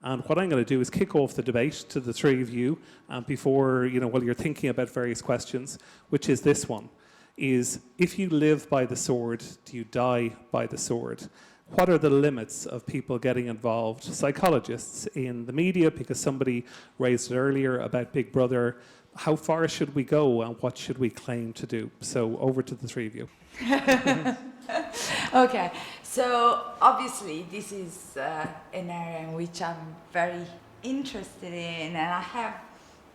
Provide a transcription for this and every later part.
And what I'm going to do is kick off the debate to the three of you before, while you're thinking about various questions, which is this one, is if you live by the sword, do you die by the sword? What are the limits of people getting involved, psychologists, in the media? Because somebody raised it earlier about Big Brother. How far should we go and what should we claim to do? So over to the three of you. Okay, so obviously this is an area in which I'm very interested in, and I have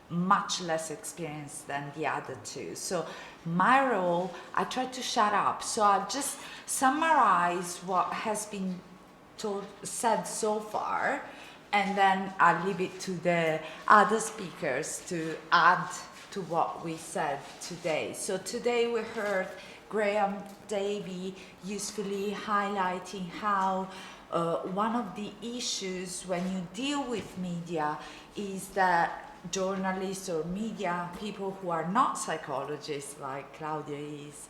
much less experience than the other two. So my role, I try to shut up. So I'll just summarize what has been said so far, and then I'll leave it to the other speakers to add to what we said today. So today we heard Graham Davey usefully highlighting how one of the issues when you deal with media is that journalists or media people who are not psychologists, like Claudia is,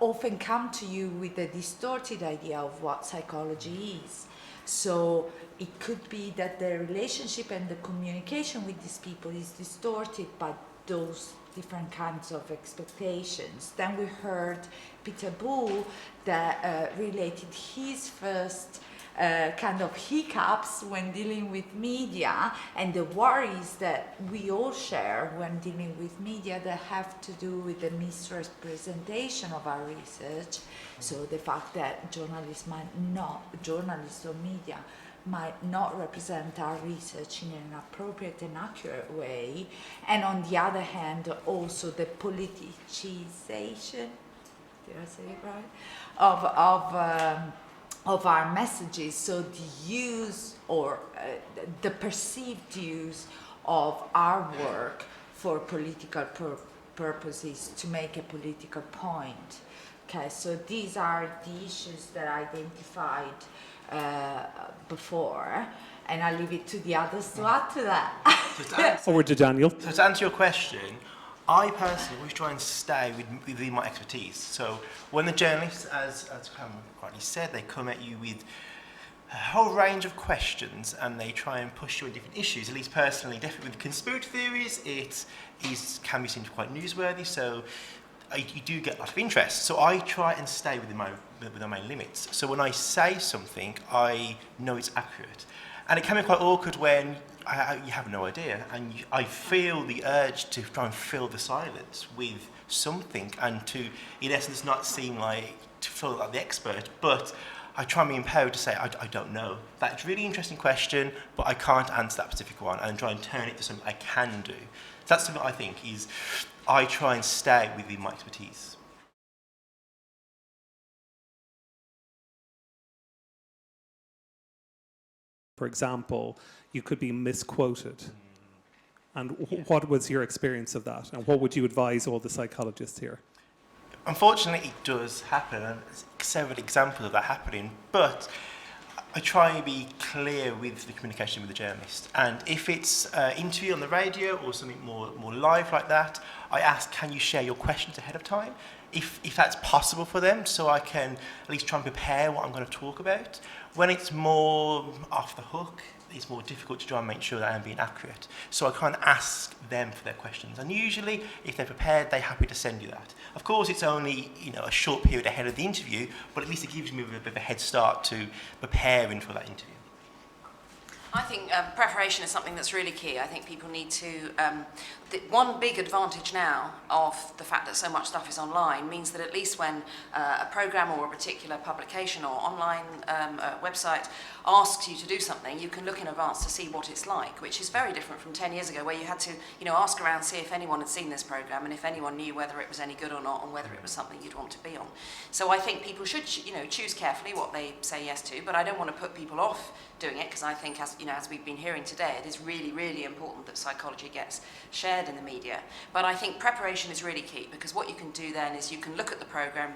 often come to you with a distorted idea of what psychology is. So it could be that the relationship and the communication with these people is distorted by those different kinds of expectations. Then we heard Peter Bull that related his first kind of hiccups when dealing with media and the worries that we all share when dealing with media that have to do with the misrepresentation of our research. So the fact that journalists or media might not represent our research in an appropriate and accurate way, and on the other hand also the politicization, did I say it right, of our messages. So the use or the perceived use of our work for political purposes to make a political point. Okay, so these are the issues that I identified before, and I'll leave it to the others to add to that. Forward to Daniel. So to answer your question, I personally always try and stay within my expertise. So when the journalists, as Cameron rightly said, they come at you with a whole range of questions and they try and push you on different issues. At least personally, definitely with conspiracy theories, it can be seen quite newsworthy. So you do get a lot of interest. So I try and stay within my limits. So when I say something, I know it's accurate. And it can be quite awkward when you have no idea, and I feel the urge to try and fill the silence with something and to, in essence, not seem like to feel like the expert, but I try and be empowered to say, I don't know. That's a really interesting question, but I can't answer that specific one, and try and turn it to something I can do. So that's something I think is, I try and stay within my expertise. For example, you could be misquoted. And what was your experience of that? And what would you advise all the psychologists here? Unfortunately, it does happen, and there's several examples of that happening, but I try and be clear with the communication with the journalist. And if it's an interview on the radio or something more live like that, I ask, can you share your questions ahead of time? If that's possible for them, so I can at least try and prepare what I'm going to talk about. When it's more off the hook, it's more difficult to try and make sure that I'm being accurate. So I kind of ask them for their questions. And usually, if they're prepared, they're happy to send you that. Of course, it's only a short period ahead of the interview, but at least it gives me a bit of a head start to preparing for that interview. I think preparation is something that's really key. I think people need to... one big advantage now of the fact that so much stuff is online means that at least when a program or a particular publication or online website asks you to do something, you can look in advance to see what it's like, which is very different from 10 years ago, where you had to ask around, see if anyone had seen this program and if anyone knew whether it was any good or not and whether it was something you'd want to be on. So I think people should choose carefully what they say yes to, but I don't want to put people off doing it, because I think, as we've been hearing today, it is really, really important that psychology gets shared in the media. But I think preparation is really key, because what you can do then is you can look at the program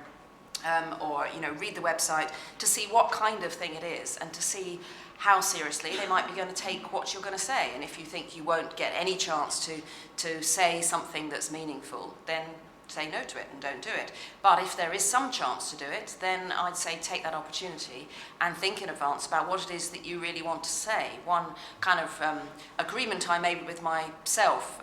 or read the website to see what kind of thing it is and to see how seriously they might be going to take what you're going to say. And if you think you won't get any chance to say something that's meaningful, then say no to it and don't do it. But if there is some chance to do it, then I'd say take that opportunity and think in advance about what it is that you really want to say. One kind of agreement I made with myself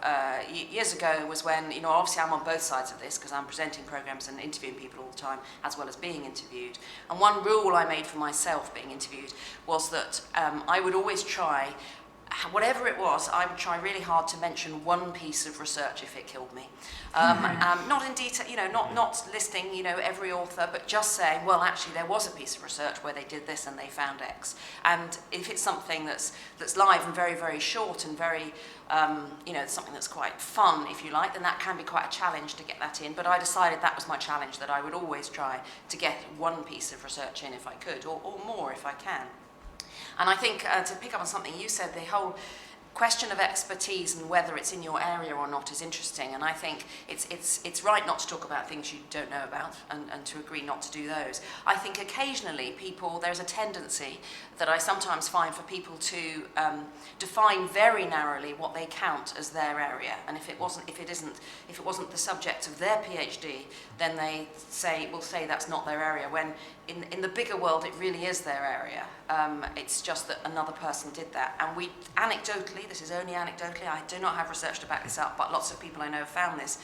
years ago was when, you know, obviously I'm on both sides of this because I'm presenting programs and interviewing people all the time as well as being interviewed. And one rule I made for myself being interviewed was that I would always try, whatever it was, I would try really hard to mention one piece of research if it killed me. Not in detail, you know, not listing, you know, every author, but just saying, well, actually, there was a piece of research where they did this and they found X. And if it's something that's live and very, very short and very, you know, something that's quite fun, if you like, then that can be quite a challenge to get that in. But I decided that was my challenge, that I would always try to get one piece of research in if I could, or more if I can. And I think, to pick up on something you said, the whole question of expertise and whether it's in your area or not is interesting. And I think it's right not to talk about things you don't know about and to agree not to do those. I think occasionally there's a tendency that I sometimes find for people to define very narrowly what they count as their area. And if it wasn't the subject of their PhD, then they will say that's not their area, when in the bigger world it really is their area. It's just that another person did that. And we, anecdotally, this is only anecdotally, I do not have research to back this up, but lots of people I know have found this,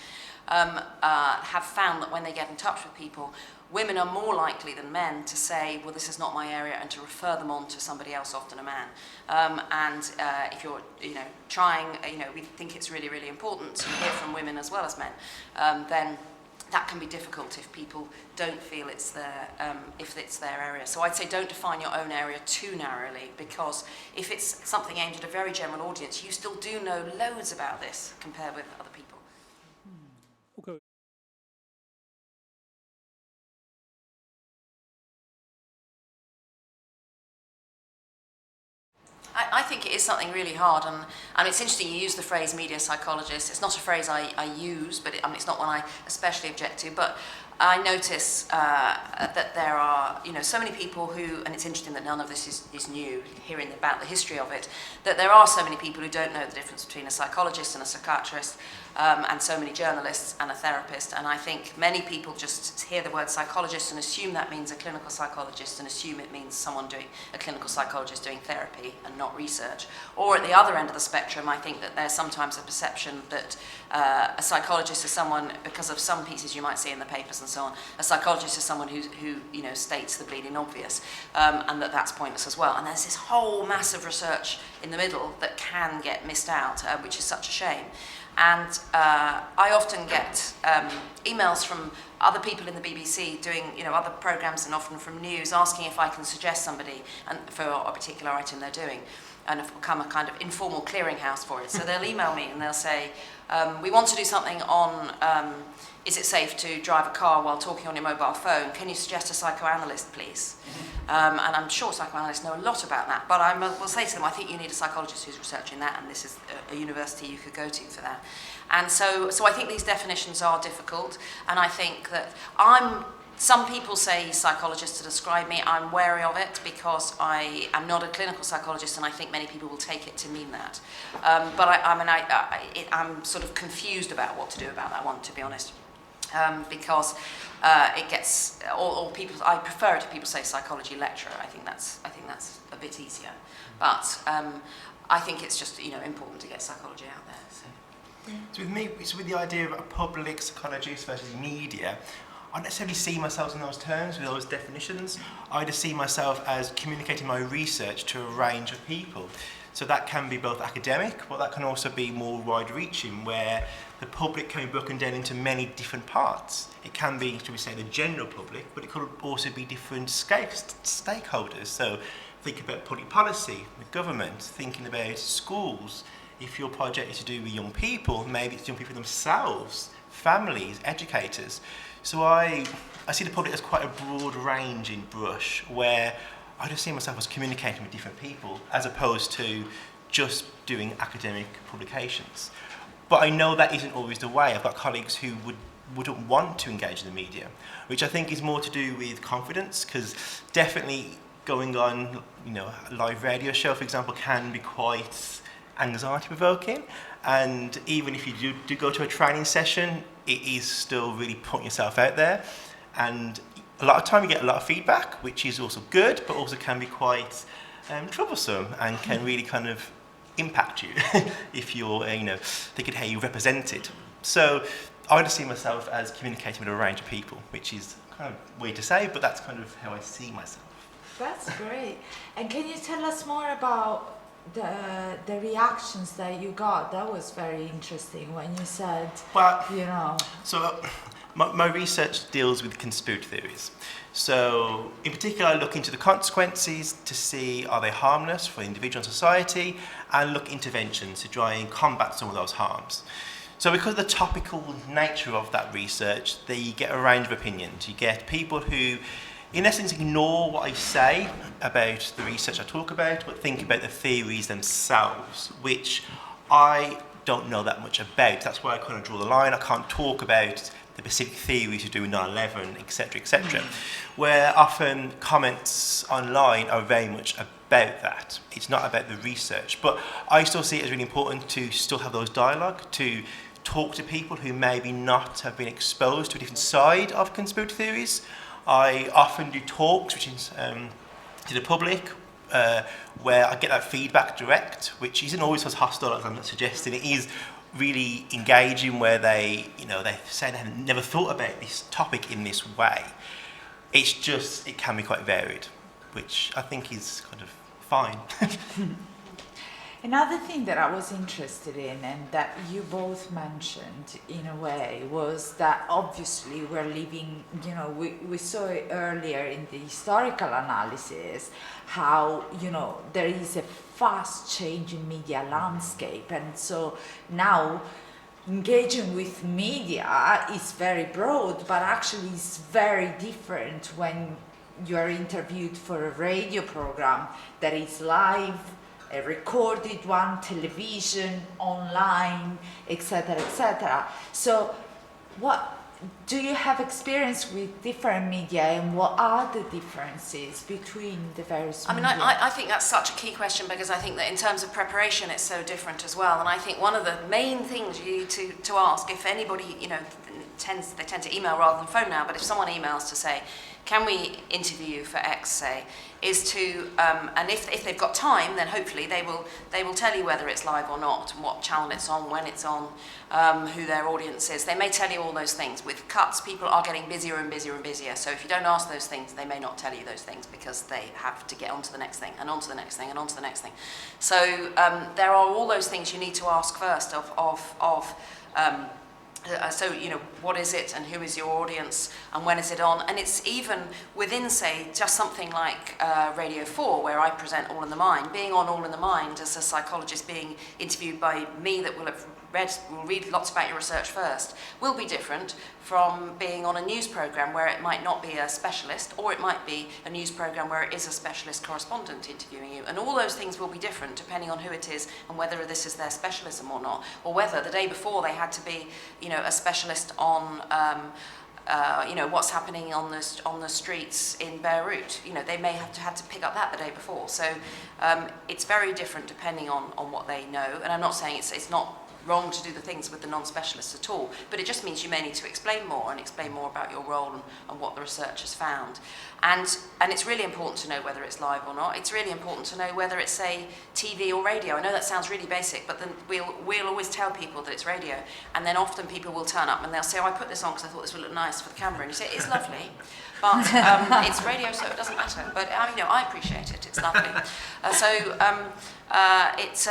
have found that when they get in touch with people, women are more likely than men to say, well, this is not my area, and to refer them on to somebody else, often a man. If you're, you know, trying, you know, we think it's really, really important to hear from women as well as men, then that can be difficult if people don't feel it's their area. So I'd say don't define your own area too narrowly, because if it's something aimed at a very general audience, you still do know loads about this compared with other people. Okay. I think it is something really hard, and it's interesting you use the phrase media psychologist. It's not a phrase I use, but it's not one I especially object to, but I notice that there are, you know, so many people who, and it's interesting that none of this is new, hearing about the history of it, that there are so many people who don't know the difference between a psychologist and a psychiatrist, and so many journalists and a therapist. And I think many people just hear the word psychologist and assume that means a clinical psychologist, and assume it means someone doing, a clinical psychologist doing therapy and not research. Or at the other end of the spectrum, I think that there's sometimes a perception that a psychologist is someone, because of some pieces you might see in the papers and so on, a psychologist is someone who you know, states the bleeding obvious, and that's pointless as well. And there's this whole massive research in the middle that can get missed out, which is such a shame. And I often get emails from other people in the BBC doing, you know, other programs, and often from news, asking if I can suggest somebody and for a particular item they're doing, and have become a kind of informal clearinghouse for it. So they'll email me and they'll say, we want to do something on, is it safe to drive a car while talking on your mobile phone? Can you suggest a psychoanalyst, please? And I'm sure psychoanalysts know a lot about that, but I will say to them, I think you need a psychologist who's researching that, and this is a university you could go to for that. And so I think these definitions are difficult, and I think that some people say psychologist to describe me. I'm wary of it because I am not a clinical psychologist, and I think many people will take it to mean that. But I'm sort of confused about what to do about that one, to be honest, because it gets or people. I prefer it if people say psychology lecturer. I think that's a bit easier. But I think it's just, you know, important to get psychology out there. So with me, it's with the idea of a public psychologist versus media. I don't necessarily see myself in those terms, with those definitions. I just see myself as communicating my research to a range of people. So that can be both academic, but that can also be more wide-reaching, where the public can be broken down into many different parts. It can be, shall we say, the general public, but it could also be different stakeholders. So think about public policy, the government, thinking about schools. If your project is to do with young people, maybe it's young people themselves, families, educators. So I see the public as quite a broad ranging brush, where I just see myself as communicating with different people as opposed to just doing academic publications. But I know that isn't always the way. I've got colleagues who wouldn't want to engage in the media, which I think is more to do with confidence, because definitely going on, you know, a live radio show, for example, can be quite anxiety-provoking. And even if you do go to a training session, it is still really putting yourself out there. And a lot of time you get a lot of feedback, which is also good, but also can be quite troublesome and can really kind of impact you if you're, thinking how you're represented. So I just see myself as communicating with a range of people, which is kind of weird to say, but that's kind of how I see myself. That's great. And can you tell us more about the reactions that you got? That was very interesting when you said, So my research deals with conspiracy theories. So in particular, I look into the consequences to see are they harmless for the individual and society, and look interventions to try and combat some of those harms. So because of the topical nature of that research, you get a range of opinions. You get people who, in essence, ignore what I say about the research I talk about, but think about the theories themselves, which I don't know that much about. That's why I kind of draw the line. I can't talk about the specific theories to do with 9/11, etc., etc. Where often comments online are very much about that. It's not about the research. But I still see it as really important to still have those dialogue, to talk to people who maybe not have been exposed to a different side of conspiracy theories. I often do talks, which is to the public, where I get that feedback direct, which isn't always as hostile as I'm suggesting. It is really engaging, where they say they have never thought about this topic in this way. It's just, it can be quite varied, which I think is kind of fine. Another thing that I was interested in, and that you both mentioned in a way, was that obviously we're living, we saw it earlier in the historical analysis, how, there is a fast changing media landscape. And so now engaging with media is very broad, but actually it's very different when you are interviewed for a radio program that is live, a recorded one, television, online, etc., etc. So what do you have experience with different media, and what are the differences between the various media? I think that's such a key question, because I think that in terms of preparation it's so different as well. And I think one of the main things you need to ask, if anybody, they tend to email rather than phone now, but if someone emails to say, can we interview you for X, say, is to, and if they've got time, then hopefully they will tell you whether it's live or not, and what channel it's on, when it's on, who their audience is. They may tell you all those things. With cuts, people are getting busier and busier and busier, so if you don't ask those things, they may not tell you those things, because they have to get on to the next thing, and on to the next thing, and on to the next thing. So there are all those things you need to ask first what is it, and who is your audience, and when is it on? And it's even within, say, just something like Radio 4, where I present All in the Mind. Being on All in the Mind as a psychologist, being interviewed by me that will read lots about your research first, will be different from being on a news programme where it might not be a specialist, or it might be a news programme where it is a specialist correspondent interviewing you. And all those things will be different depending on who it is, and whether this is their specialism or not, or whether the day before they had to be, a specialist on what's happening on the streets in Beirut. They may have had to pick up that the day before. So it's very different depending on what they know. And I'm not saying it's not wrong to do the things with the non-specialists at all, but it just means you may need to explain more about your role and what the research has found. And it's really important to know whether it's live or not. It's really important to know whether it's, say, TV or radio. I know that sounds really basic, but then we'll always tell people that it's radio, and then often people will turn up and they'll say, I put this on because I thought this would look nice for the camera, and you say, it's lovely, but it's radio, so it doesn't matter. But I appreciate it, it's lovely. It's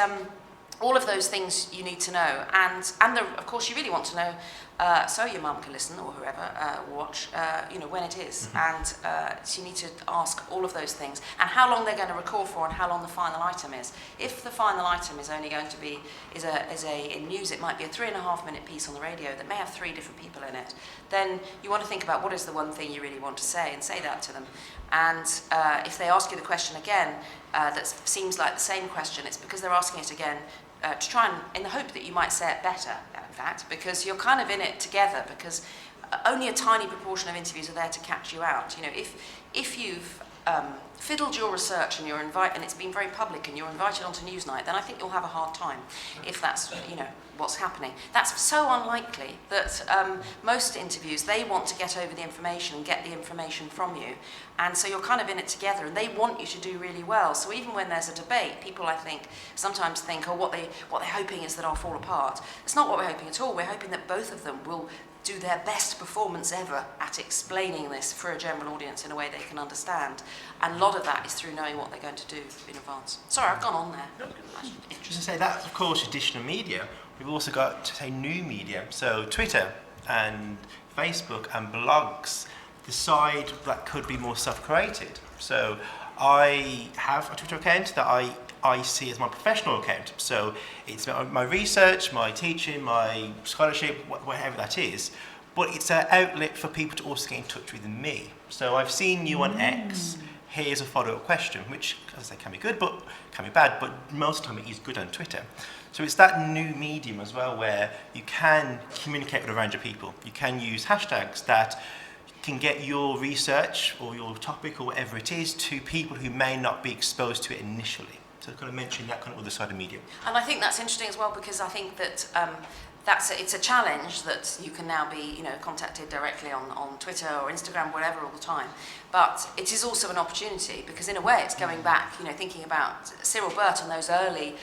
all of those things you need to know, and of course you really want to know, so your mum can listen, or whoever watch, when it is, and so you need to ask all of those things, and how long they're going to record for, and how long the final item is. If the final item is only going to be in news, it might be a 3.5-minute piece on the radio that may have 3 different people in it. Then you want to think about what is the one thing you really want to say, and say that to them. And if they ask you the question again, that seems like the same question, it's because they're asking it again. To try and, in the hope that you might say it better, in fact, because you're kind of in it together, because only a tiny proportion of interviews are there to catch you out. If you've fiddled your research and and it's been very public and you're invited onto Newsnight, then I think you'll have a hard time if that's what's happening. That's so unlikely that most interviews, they want to get over the information and get the information from you, and so you're kind of in it together, and they want you to do really well. So even when there's a debate, people I think sometimes think, oh, what they're hoping is that I'll fall apart. It's not what we're hoping at all. We're hoping that both of them will do their best performance ever at explaining this for a general audience in a way they can understand. And a lot of that is through knowing what they're going to do in advance. Sorry, I've gone on there. Just to say that, of course, traditional media. We've also got, to say, new media. So Twitter and Facebook and blogs decide that could be more self-created. So I have a Twitter account that I see as my professional account. So it's my research, my teaching, my scholarship, whatever that is. But it's an outlet for people to also get in touch with me. So I've seen you on X. Here's a follow-up question, which, as I say, can be good, but can be bad. But most of the time, it is good on Twitter. So it's that new medium as well, where you can communicate with a range of people. You can use hashtags that can get your research or your topic or whatever it is to people who may not be exposed to it initially. So kind of mentioning that kind of other side of media. And I think that's interesting as well, because I think that it's a challenge that you can now be contacted directly on Twitter or Instagram, whatever, all the time. But it is also an opportunity, because in a way it's going back, thinking about Cyril Burt and those early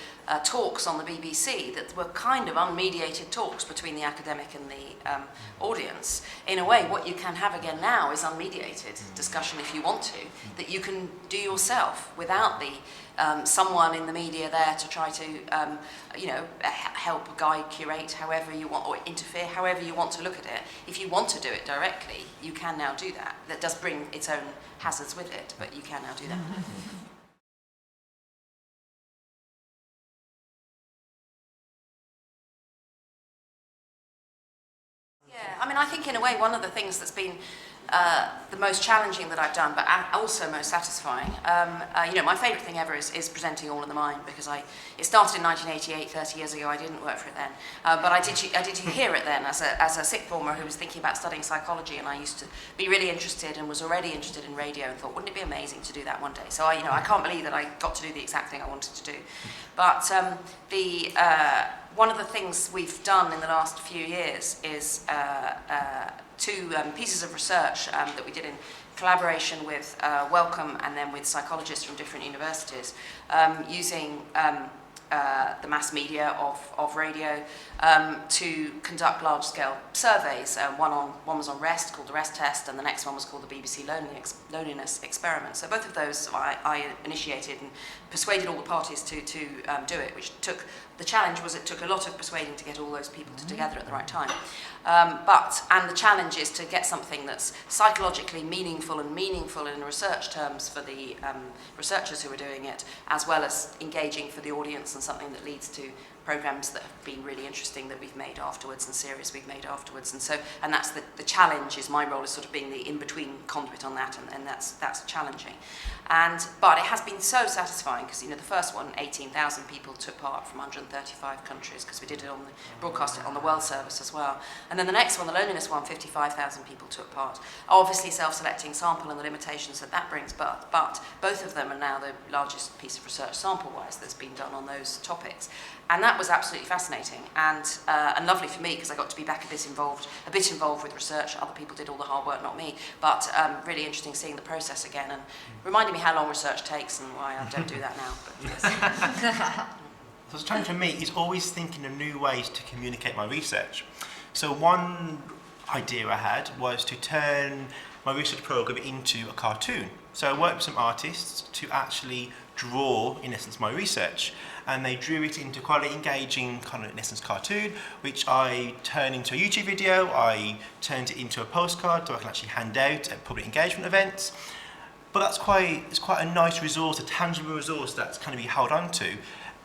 talks on the BBC that were kind of unmediated talks between the academic and the audience. In a way, what you can have again now is unmediated discussion, if you want to, that you can do yourself without the someone in the media there to try to, help, guide, curate, however you want, or interfere, however you want to look at it. If you want to do it directly, you can now do that. That does bring its own hazards with it, but you can now do that. Yeah, I mean, I think in a way one of the things that's been the most challenging that I've done, but also most satisfying. My favourite thing ever is presenting All in the Mind, because it started in 1988, 30 years ago. I didn't work for it then, but I did hear it then as a sixth former who was thinking about studying psychology, and I used to be really interested and was already interested in radio and thought, wouldn't it be amazing to do that one day? So I can't believe that I got to do the exact thing I wanted to do. But one of the things we've done in the last few years is two pieces of research that we did in collaboration with Wellcome and then with psychologists from different universities, using the mass media of radio to conduct large-scale surveys. One was on rest, called the Rest Test, and the next one was called the BBC Loneliness Experiment. So both of those I initiated and persuaded all the parties to do it, which took, the challenge was it took a lot of persuading to get all those people together at the right time. And the challenge is to get something that's psychologically meaningful in research terms for the researchers who are doing it, as well as engaging for the audience, and something that leads to programs that have been really interesting that we've made afterwards, and series we've made afterwards. And that's the challenge. Is my role is sort of being the in-between conduit on that, and that's challenging. But it has been so satisfying, because the first one, 18,000 people took part from 135 countries, because we did it broadcast it on the World Service as well. And then the next one, the loneliness one, 55,000 people took part. Obviously self-selecting sample and the limitations that brings, but both of them are now the largest piece of research sample-wise that's been done on those topics. And that was absolutely fascinating and lovely for me, because I got to be back a bit involved with research. Other people did all the hard work, not me, but really interesting seeing the process again and reminding me how long research takes and why I don't do that now. But yes. So the challenge for me is always thinking of new ways to communicate my research. So one idea I had was to turn my research program into a cartoon. So I worked with some artists to actually draw, in essence, my research, and they drew it into quite an engaging kind of, in essence, cartoon, which I turned into a YouTube video. I turned it into a postcard so I can actually hand out at public engagement events. But it's quite a nice resource, a tangible resource that's kind of be held on to.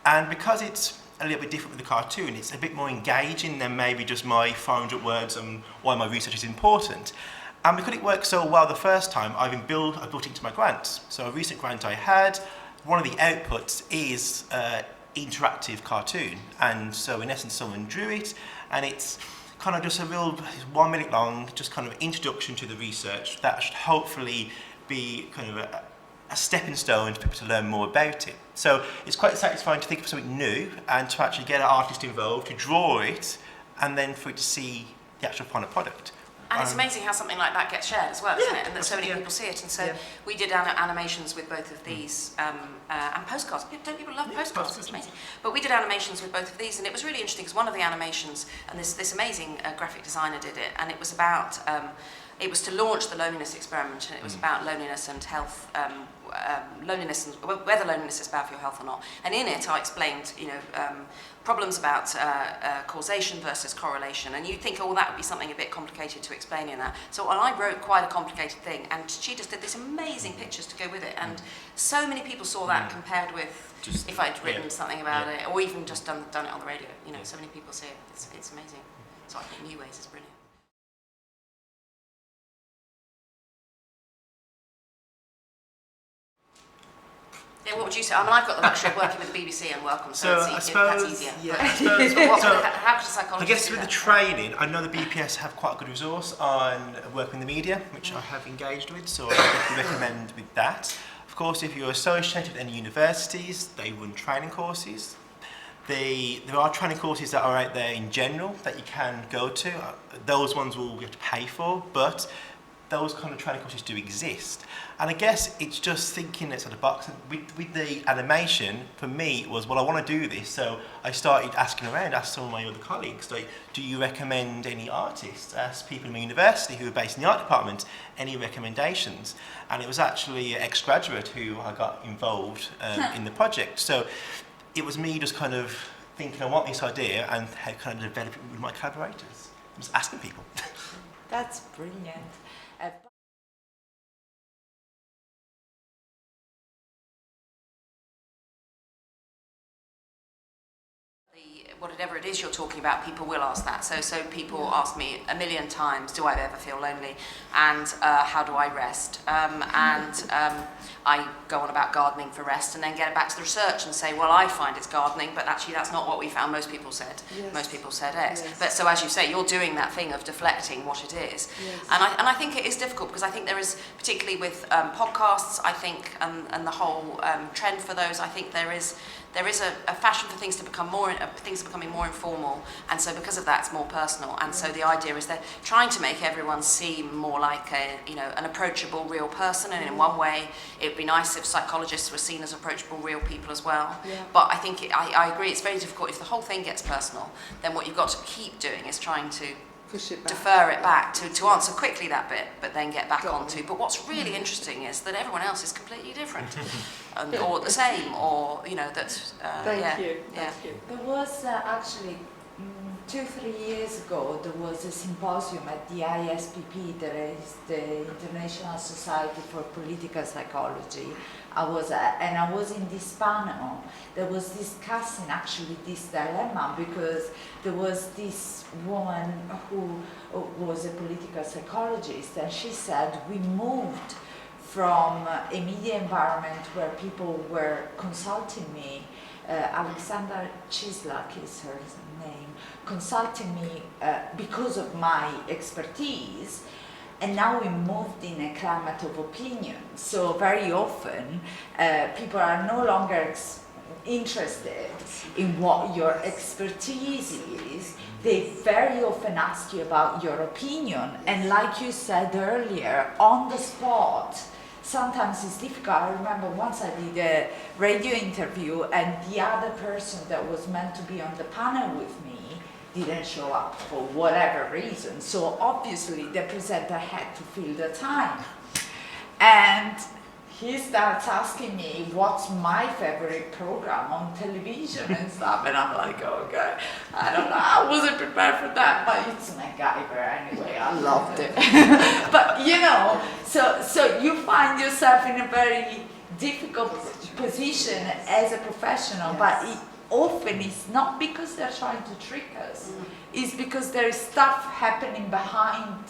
And because it's a little bit different with the cartoon, it's a bit more engaging than maybe just my 500 words on why my research is important. And because it worked so well the first time, I built it into my grants. So a recent grant I had, one of the outputs is interactive cartoon. And so in essence, someone drew it, and it's kind of just a real 1 minute long, just kind of introduction to the research that should hopefully be kind of a stepping stone for people to learn more about it. So it's quite satisfying to think of something new and to actually get an artist involved, to draw it, and then for it to see the actual final product. And it's amazing how something like that gets shared as well, isn't Yeah, it? And that so many people see it. And so we did animations with both of these, and postcards. Don't people love postcards? It's amazing. But we did animations with both of these, and it was really interesting because one of the animations, and this amazing graphic designer did it, and it was about, it was to launch the loneliness experiment, and it was about loneliness and health, loneliness and whether loneliness is bad for your health or not. And in it, I explained, problems about causation versus correlation. And you'd think, oh, that would be something a bit complicated to explain in that. So I wrote quite a complicated thing, and she just did these amazing pictures to go with it. And so many people saw that compared with if I'd written something about it, or even just done it on the radio. So many people see it. It's amazing. So I think New Ways is brilliant. Yeah, what would you say? I mean, I've got the luxury of working with the BBC and Welcome, so I that's suppose, easier. how could a psychologist I guess do with the that? training, I know the BPS have quite a good resource on working in the media, which I have engaged with, so I definitely recommend with that. Of course, if you're associated with any universities, they run training courses. There are training courses that are out there in general that you can go to. Those ones will you have to pay for, but those kind of training courses do exist. And I guess it's just thinking outside the box. With the animation, for me, it was, well, I want to do this. So I started asking around, asked some of my other colleagues, like, do you recommend any artists? Asked people in my university who were based in the art department, any recommendations? And it was actually an ex-graduate who I got involved in the project. So it was me just kind of thinking, I want this idea, and how kind of develop it with my collaborators. Just asking people. That's brilliant. Whatever it is you're talking about, people will ask that. So people ask me a million times, do I ever feel lonely? And how do I rest? I go on about gardening for rest and then get back to the research and say, well, I find it's gardening, but actually that's not what we found. Most people said X. Yes. But so as you say, you're doing that thing of deflecting what it is. Yes. And I think it is difficult because I think there is, particularly with podcasts, I think, and the whole trend for those, I think there is a fashion for things to become things are becoming more informal, and so because of that, it's more personal. And so the idea is they're trying to make everyone seem more like an approachable, real person. And in one way, it'd be nice if psychologists were seen as approachable, real people as well. Yeah. But I think I agree. It's very difficult if the whole thing gets personal. Then what you've got to keep doing is trying to Push it back. defer it back to answer quickly that bit, but then get back onto. But what's really interesting is that everyone else is completely different, or the same, or that. Thank you. There was actually 2-3 years ago, there was a symposium at the ISPP, that is the International Society for Political Psychology. I was in this panel that was discussing actually this dilemma, because there was this woman who was a political psychologist, and she said, we moved from a media environment where people were consulting me, Alexandra Chislak is her name, consulting me because of my expertise, and now we moved in a climate of opinion. So very often people are no longer interested in what your expertise is. They very often ask you about your opinion, and like you said earlier, on the spot, sometimes it's difficult. I remember once I did a radio interview and the other person that was meant to be on the panel with me didn't show up for whatever reason. So obviously the presenter had to fill the time. And he starts asking me what's my favorite program on television and stuff, and I'm like, okay, I don't know, I wasn't prepared for that, but it's MacGyver anyway, I loved it. But so you find yourself in a very difficult position as a professional, but it often is not because they're trying to trick us, it's because there is stuff happening behind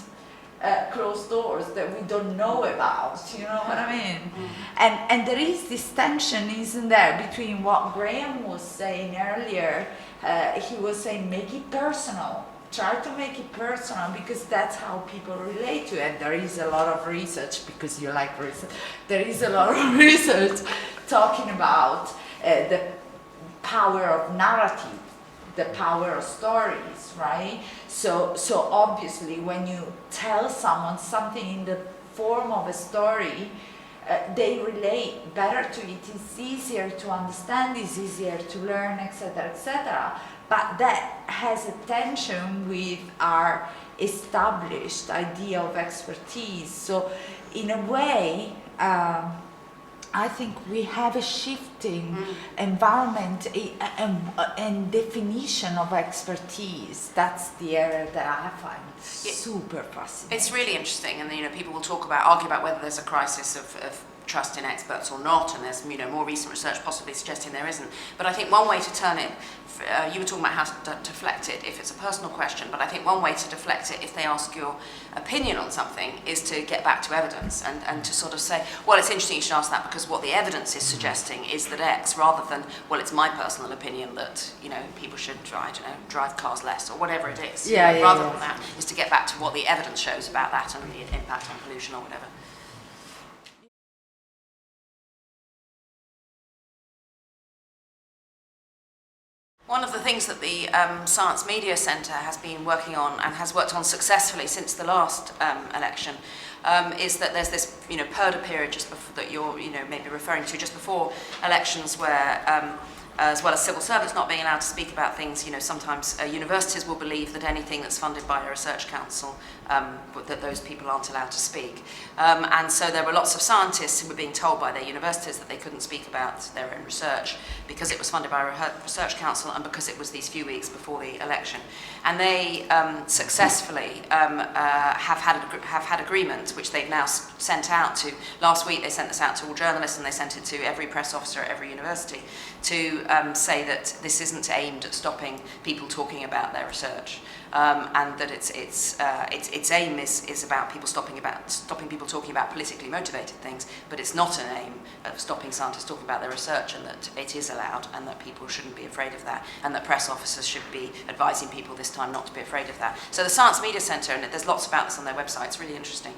closed doors that we don't know about, you know what I mean? And there is this tension, isn't there, between what Graham was saying earlier. He was saying, make it personal. try to make it personal, because that's how people relate to it. And there is a lot of research, because you like research, there is a lot of research talking about the power of narrative, the power of stories, right? So obviously when you tell someone something in the form of a story, they relate better to it. It's easier to understand, it's easier to learn, etc., etc. But that has a tension with our established idea of expertise. So in a way, I think we have a shifting environment and definition of expertise. That's the area that I find super fascinating. It's really interesting, and people will argue about whether there's a crisis of trust in experts or not, and there's more recent research possibly suggesting there isn't. But I think one way to turn it, you were talking about how to deflect it if it's a personal question, but I think one way to deflect it if they ask your opinion on something is to get back to evidence and to sort of say, well, it's interesting you should ask that because what the evidence is suggesting is that X, rather than, well, it's my personal opinion that people should drive cars less or whatever it is. Rather than that is to get back to what the evidence shows about that and the impact on pollution or whatever. One of the things that the Science Media Centre has been working on and has worked on successfully since the last election is that there's this purdah period just before, that you're maybe referring to, just before elections, where as well as civil servants not being allowed to speak about things, sometimes universities will believe that anything that's funded by a research council, that those people aren't allowed to speak. And so there were lots of scientists who were being told by their universities that they couldn't speak about their own research because it was funded by a research council and because it was these few weeks before the election. And they successfully have had agreements, which they've now sent out to, last week they sent this out to all journalists and they sent it to every press officer at every university, to say that this isn't aimed at stopping people talking about their research, and that its aim is about stopping people talking about politically motivated things, but it's not an aim of stopping scientists talking about their research, and that it is allowed, and that people shouldn't be afraid of that, and that press officers should be advising people this time not to be afraid of that. So the Science Media Centre, and there's lots about this on their website, it's really interesting.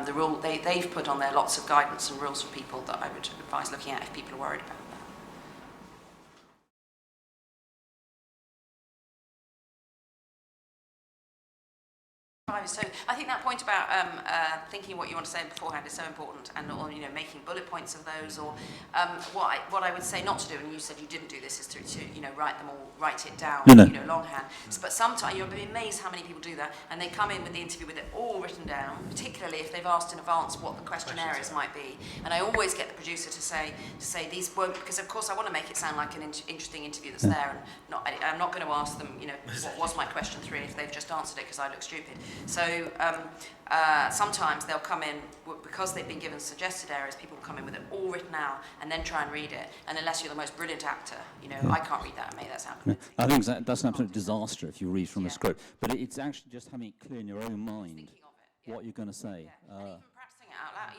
The rule they've put on there lots of guidance and rules for people that I would advise looking at if people are worried about that. So I think that point about thinking what you want to say beforehand is so important, and making bullet points of those, or what I would say not to do, and you said you didn't do this, is to write it down, longhand. But sometimes you'll be amazed how many people do that, and they come in with the interview with it all written down, particularly if they've asked in advance what the question areas might be. And I always get the producer to say these won't, because of course I want to make it sound like an interesting interview that's there, and I'm not going to ask them, what was my question 3 if they've just answered it because I look stupid. So sometimes they'll come in, because they've been given suggested areas, people will come in with it all written out and then try and read it. And unless you're the most brilliant actor, I can't read that and make that sound good. I think that's an absolute disaster if you read from a script. But it's actually just having it clear in your own mind what you're going to say. And even practicing it out loud,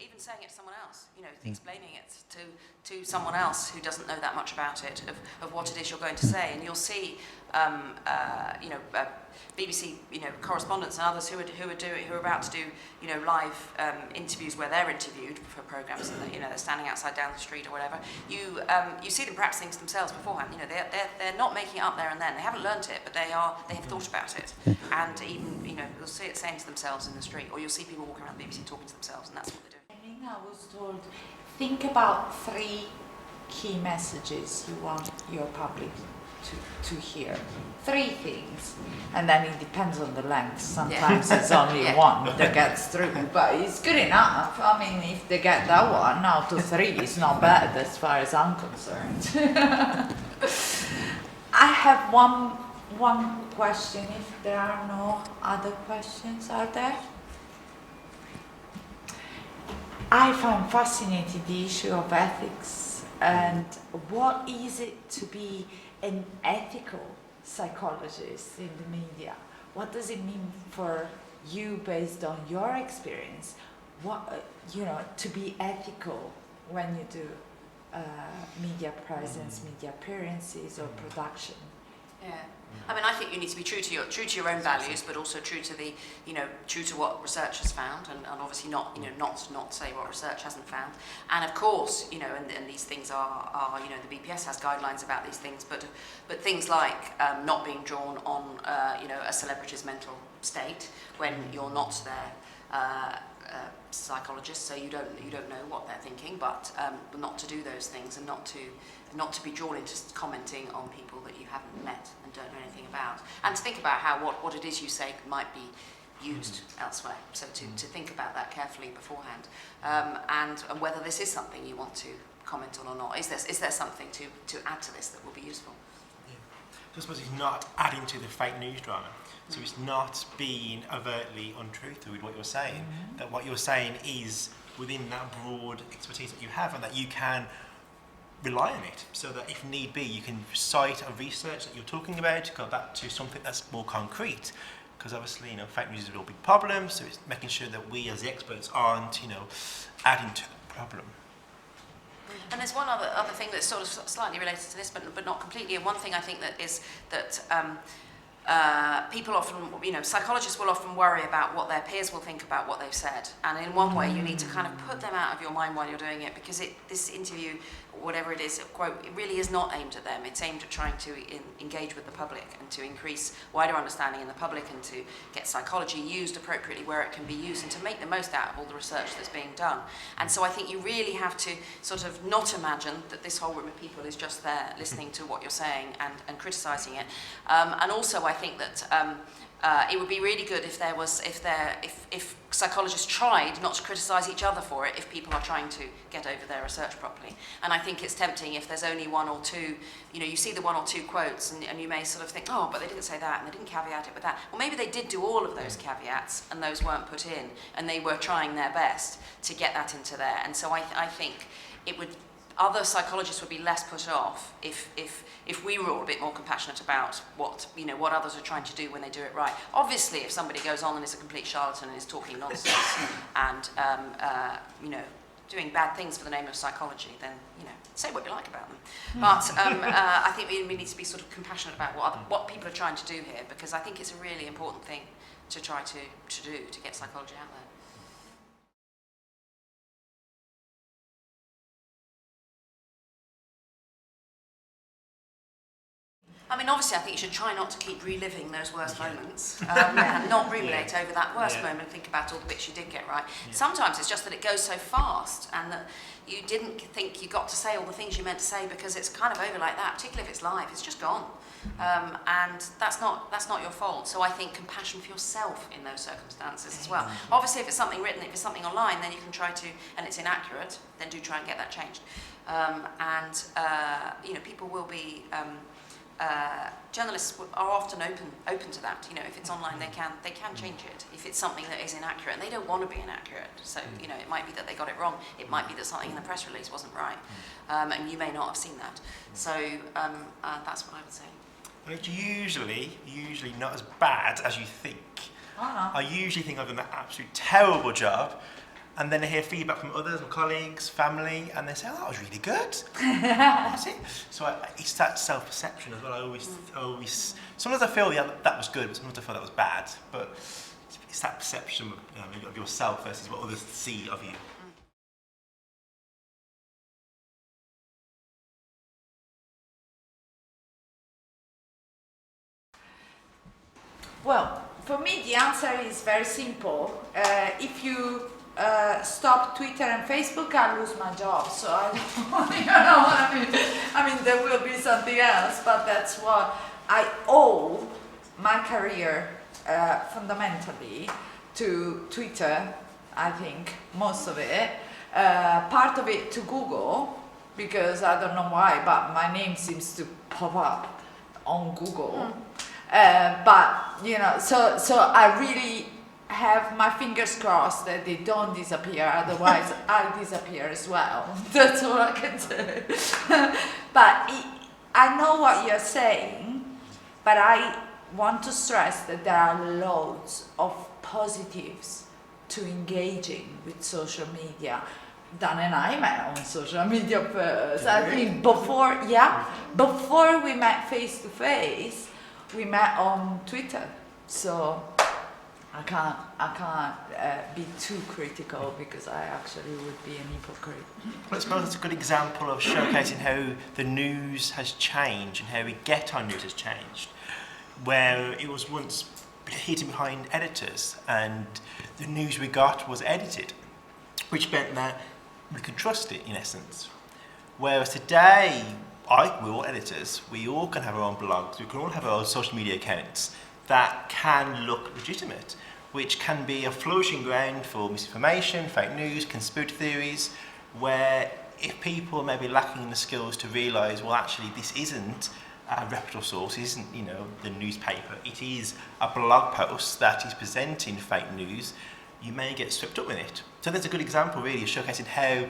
even saying it to someone else, explaining it to someone else who doesn't know that much about it, of what it is you're going to say. And you'll see, BBC, correspondents and others who are about to do, live interviews where they're interviewed for programs, and they're standing outside down the street or whatever. You see them perhaps things themselves beforehand. They're not making it up there and then. They haven't learnt it, but they have thought about it. And even you'll see it saying to themselves in the street, or you'll see people walking around the BBC talking to themselves, and that's what they're doing. I think I was told, think about 3 key messages you want your public to hear. 3 things, and then it depends on the length. Sometimes it's only one that gets through, but it's good enough. I mean, if they get that one out of 3, it's not bad as far as I'm concerned. I have one question, if there are no other questions. Are there? I find fascinating the issue of ethics, and what is it to be an ethical psychologist in the media? What does it mean for you, based on your experience? What to be ethical when you do media presence, media appearances, or production? Yeah. I mean, I think you need to be true to your own values, but also true to the, true to what research has found, and obviously not say what research hasn't found. And of course, and these things are the BPS has guidelines about these things, but things like not being drawn on, a celebrity's mental state when you're not their psychologist, so you don't know what they're thinking, but not to do those things, and not to be drawn into commenting on people that you haven't met and don't know anything about, and to think about how what it is you say might be used elsewhere. So to think about that carefully beforehand, and whether this is something you want to comment on or not. Is there something to add to this that will be useful? Yeah. So I suppose it's not adding to the fake news drama. So it's not being overtly untruthful with what you're saying. That what you're saying is within that broad expertise that you have, and that you can rely on it, so that if need be, you can cite a research that you're talking about, go back to something that's more concrete. Because obviously, fake news is a real big problem, so it's making sure that we as the experts aren't, adding to the problem. And there's one other thing that's sort of slightly related to this, but not completely. And one thing I think that is that people often, psychologists will often worry about what their peers will think about what they've said. And in one way, you need to kind of put them out of your mind while you're doing it, because this interview, whatever it is, quote, it really is not aimed at them. It's aimed at trying to engage with the public and to increase wider understanding in the public, and to get psychology used appropriately where it can be used, and to make the most out of all the research that's being done. And so I think you really have to sort of not imagine that this whole room of people is just there listening to what you're saying and criticising it. And also I think that it would be really good if psychologists tried not to criticise each other for it, if people are trying to get over their research properly. And I think it's tempting if there's only one or two, you see the one or two quotes, and you may sort of think, oh, but they didn't say that, and they didn't caveat it with that. Well, maybe they did do all of those caveats, and those weren't put in, and they were trying their best to get that into there. And so I think other psychologists would be less put off if we were all a bit more compassionate about what others are trying to do when they do it right. Obviously, if somebody goes on and is a complete charlatan and is talking nonsense and doing bad things for the name of psychology, then say what you like about them. But I think we need to be sort of compassionate about what people are trying to do here, because I think it's a really important thing to try to do to get psychology out there. I mean, obviously, I think you should try not to keep reliving those worst moments and not ruminate over that worst moment, think about all the bits you did get right. Sometimes it's just that it goes so fast, and that you didn't think you got to say all the things you meant to say, because it's kind of over like that, particularly if it's live. It's just gone. And that's not your fault. So I think compassion for yourself in those circumstances as well. Obviously, if it's something written, if it's something online, then you can try to, and it's inaccurate, then do try and get that changed. People will be... journalists are often open to that. If it's online, they can change it if it's something that is inaccurate, and they don't want to be inaccurate. So it might be that they got it wrong. It might be that something in the press release wasn't right, and you may not have seen that. So that's what I would say. And it's usually not as bad as you think. I usually think I've done an absolute terrible job. And then I hear feedback from others, my colleagues, family, and they say, oh, that was really good. That's it. So it's that self-perception as well. I always, sometimes I feel, that was good, but sometimes I feel that was bad. But it's that perception of yourself versus what others see of you. Well, for me, the answer is very simple. If you stop Twitter and Facebook, I lose my job. So I don't, what I mean. I mean, there will be something else, but that's what I owe my career fundamentally to Twitter. I think most of it, part of it to Google, because I don't know why, but my name seems to pop up on Google. So I really have my fingers crossed that they don't disappear, otherwise I disappear as well. That's all I can say. But I know what you're saying, but I want to stress that there are loads of positives to engaging with social media. Dan and I met on social media first. I think before we met face to face, we met on Twitter. So I can't be too critical because I actually would be an hypocrite. Well, I suppose it's a good example of showcasing how the news has changed and how we get our news has changed. Where it was once hidden behind editors and the news we got was edited, which meant that we could trust it in essence. Whereas today, we're all editors, we all can have our own blogs, we can all have our own social media accounts that can look legitimate, which can be a flourishing ground for misinformation, fake news, conspiracy theories, where if people may be lacking the skills to realise, well actually this isn't a reputable source, it isn't the newspaper, it is a blog post that is presenting fake news, you may get swept up in it. So that's a good example really of showcasing how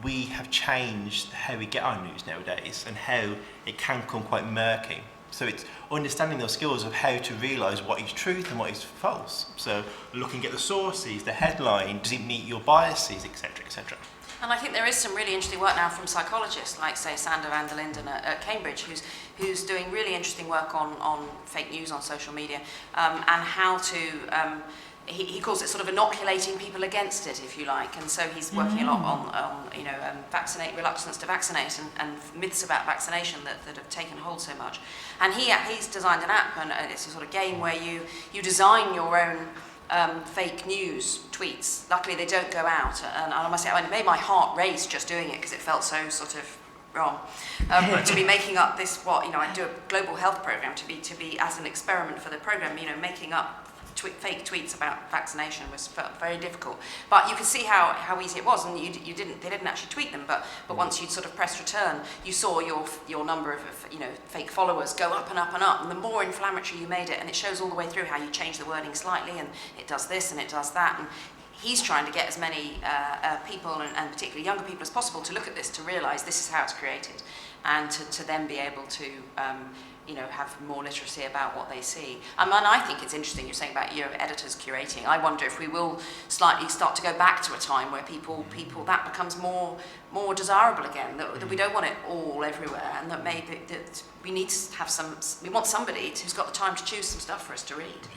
we have changed how we get our news nowadays and how it can become quite murky. So it's understanding those skills of how to realise what is truth and what is false. So looking at the sources, the headline, does it meet your biases, etc., etc. And I think there is some really interesting work now from psychologists, like say Sander van der Linden at Cambridge, who's doing really interesting work on fake news on social media and how to. He calls it sort of inoculating people against it, if you like, and so he's working a lot on reluctance to vaccinate and myths about vaccination that have taken hold so much. And he's designed an app, and it's a sort of game where you design your own fake news tweets. Luckily, they don't go out, and I must say, it made my heart race just doing it because it felt so sort of wrong. But to be making up this, I do a global health program to be as an experiment for the program, making up fake tweets about vaccination felt very difficult, but you could see how easy it was, and they didn't actually tweet them, but once you'd sort of pressed return, you saw your number of fake followers go up and up and up, and the more inflammatory you made it, and it shows all the way through how you change the wording slightly, and it does this and it does that, and he's trying to get as many people and particularly younger people as possible to look at this, to realise this is how it's created, and to then be able to have more literacy about what they see. And I think it's interesting you're saying about editors curating. I wonder if we will slightly start to go back to a time where people that becomes more desirable again, that we don't want it all everywhere, and that maybe that we need to have we want somebody who's got the time to choose some stuff for us to read.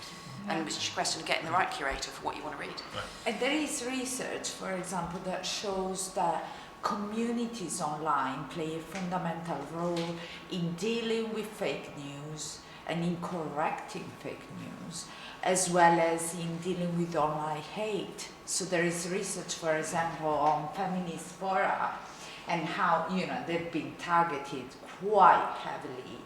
And it's a question of getting the right curator for what you want to read. And there is research, for example, that shows that communities online play a fundamental role in dealing with fake news and in correcting fake news, as well as in dealing with online hate. So there is research, for example, on feminist fora and how they've been targeted quite heavily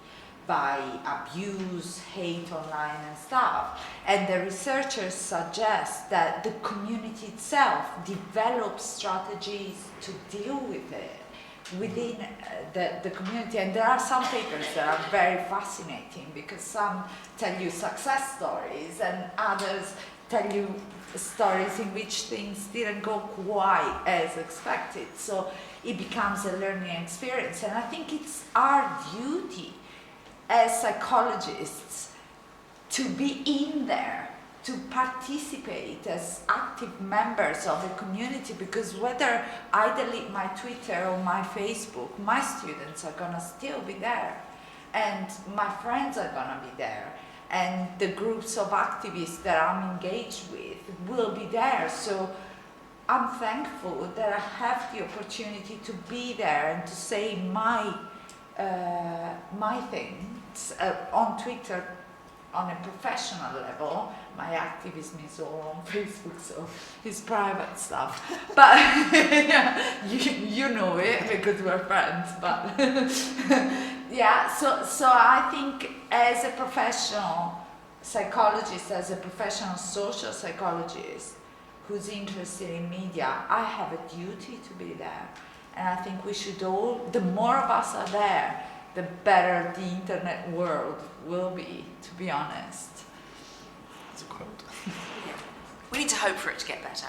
by abuse, hate online and stuff. And the researchers suggest that the community itself develops strategies to deal with it within the community. And there are some papers that are very fascinating because some tell you success stories and others tell you stories in which things didn't go quite as expected. So it becomes a learning experience. And I think it's our duty as psychologists to be in there, to participate as active members of the community, because whether I delete my Twitter or my Facebook, my students are gonna still be there, and my friends are gonna be there, and the groups of activists that I'm engaged with will be there. So I'm thankful that I have the opportunity to be there and to say my things on Twitter on a professional level. My activism is all on Facebook, so it's private stuff. But you know it because we're friends. But yeah, so I think as a professional psychologist, as a professional social psychologist who's interested in media, I have a duty to be there. And I think we should all, the more of us are there, the better the internet world will be, to be honest. That's a quote. We need to hope for it to get better.